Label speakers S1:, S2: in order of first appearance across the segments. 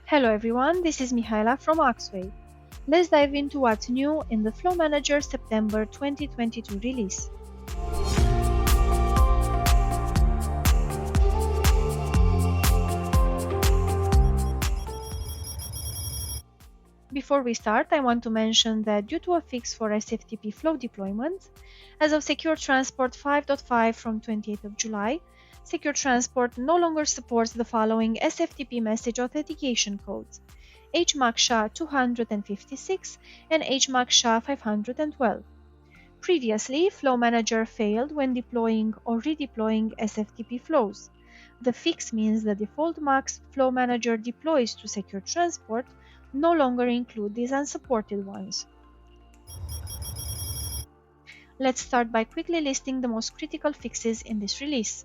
S1: Hello everyone, this is Mihaela from Axway. Let's dive into what's new in the Flow Manager September 2022 release. Before we start, I want to mention that due to a fix for SFTP flow deployment, as of SecureTransport 5.5 from 28th of July, SecureTransport no longer supports the following SFTP message authentication codes: HMAC SHA-256 and HMAC SHA-512. Previously, Flow Manager failed when deploying or redeploying SFTP flows. The fix means the default MACs Flow Manager deploys to SecureTransport no longer include these unsupported ones. Let's start by quickly listing the most critical fixes in this release.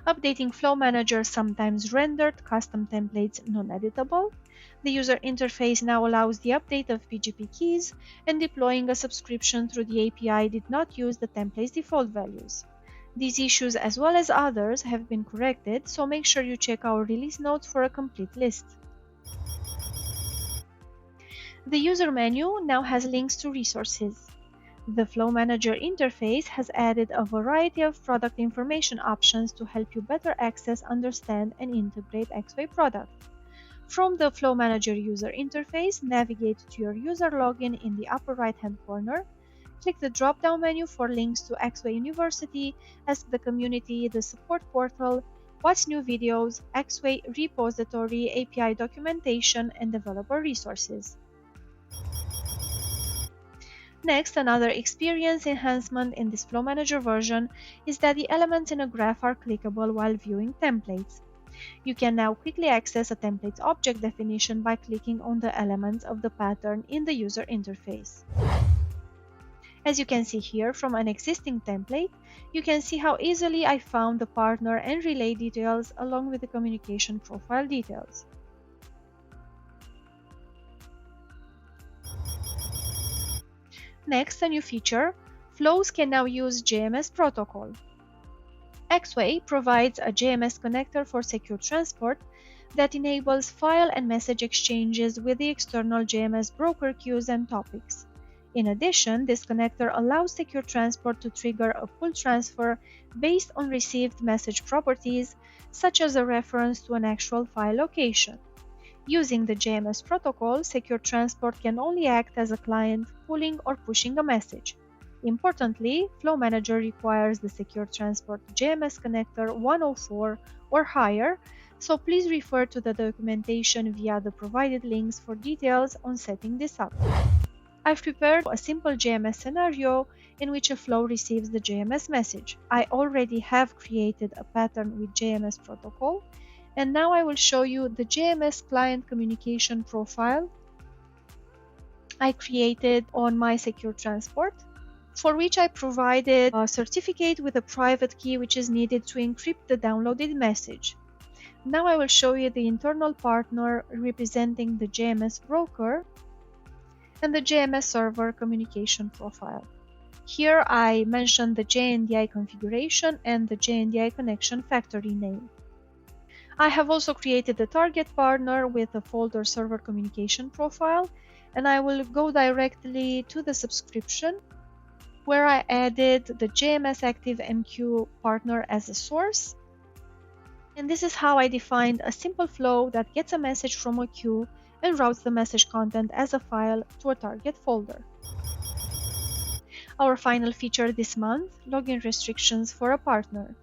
S1: Updating Flow Manager sometimes rendered custom templates non-editable. The user interface now allows the update of PGP keys, and deploying a subscription through the API did not use the template's default values. These issues, as well as others, have been corrected, so make sure you check our release notes for a complete list. The user menu now has links to resources. The Flow Manager interface has added a variety of product information options to help you better access, understand, and integrate Axway products. From the Flow Manager user interface, navigate to your user login in the upper right-hand corner. Click the drop-down menu for links to Axway University, Ask the Community, the Support Portal, What's New Videos, Axway Repository, API documentation, and developer resources. Next, another experience enhancement in this Flow Manager version is that the elements in a graph are clickable while viewing templates. You can now quickly access a template's object definition by clicking on the elements of the pattern in the user interface. As you can see here from an existing template, you can see how easily I found the partner and relay details along with the communication profile details. Next, a new feature: flows can now use JMS protocol. Axway provides a JMS connector for SecureTransport that enables file and message exchanges with the external JMS broker queues and topics. In addition, this connector allows SecureTransport to trigger a pull transfer based on received message properties, such as a reference to an actual file location. Using the JMS protocol, SecureTransport can only act as a client pulling or pushing a message. Importantly, Flow Manager requires the SecureTransport JMS connector 104 or higher, so please refer to the documentation via the provided links for details on setting this up. I've prepared a simple JMS scenario in which a flow receives the JMS message. I already have created a pattern with JMS protocol, and now I will show you the JMS client communication profile I created on my SecureTransport, for which I provided a certificate with a private key which is needed to encrypt the downloaded message. Now I will show you the internal partner representing the JMS broker and the JMS server communication profile. Here I mentioned the JNDI configuration and the JNDI connection factory name. I have also created a target partner with a folder server communication profile, and I will go directly to the subscription where I added the JMS Active MQ partner as a source. And this is how I defined a simple flow that gets a message from a queue and routes the message content as a file to a target folder. Our final feature this month: login restrictions for a partner.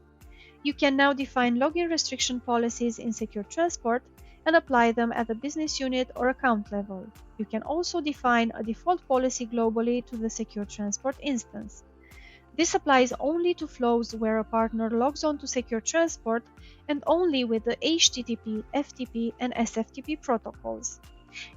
S1: You can now define login restriction policies in SecureTransport and apply them at the business unit or account level. You can also define a default policy globally to the SecureTransport instance. This applies only to flows where a partner logs on to SecureTransport and only with the HTTP, FTP, and SFTP protocols.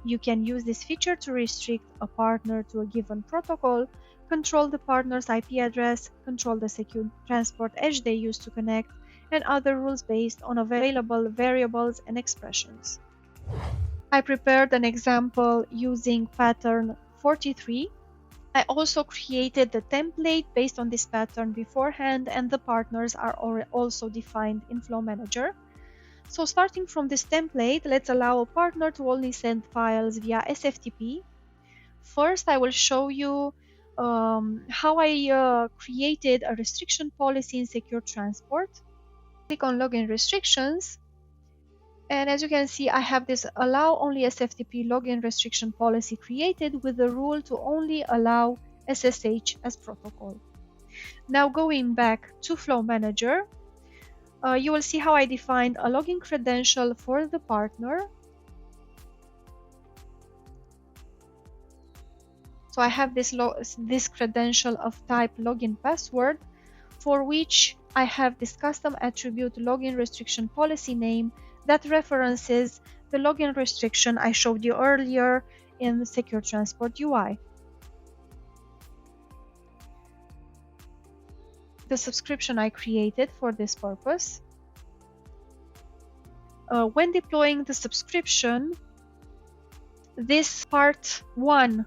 S1: You can use this feature to restrict a partner to a given protocol, control the partner's IP address, control the SecureTransport edge they use to connect, and other rules based on available variables and expressions. I prepared an example using pattern 43. I also created the template based on this pattern beforehand, and the partners are also defined in Flow Manager. So starting from this template, let's allow a partner to only send files via SFTP. First, I will show you how I created a restriction policy in SecureTransport. Click on Login Restrictions, and as you can see, I have this Allow Only SFTP Login Restriction Policy created with the rule to only allow SSH as protocol. Now going back to Flow Manager, you will see how I defined a login credential for the partner. So I have this credential of type login password, for which I have this custom attribute login restriction policy name that references the login restriction I showed you earlier in the SecureTransport UI. The subscription I created for this purpose. When deploying the subscription, this part 1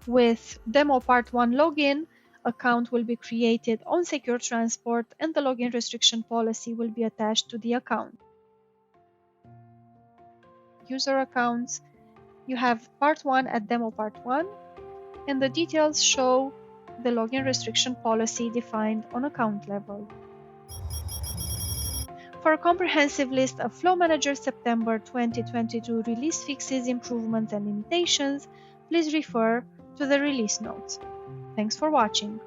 S1: with demo part 1 login account will be created on SecureTransport, and the login restriction policy will be attached to the account. User accounts, you have part 1 at demo part 1, and the details show the login restriction policy defined on account level. For a comprehensive list of Flow Manager September 2022 release fixes, improvements, and limitations, please refer to the release notes. Thanks for watching.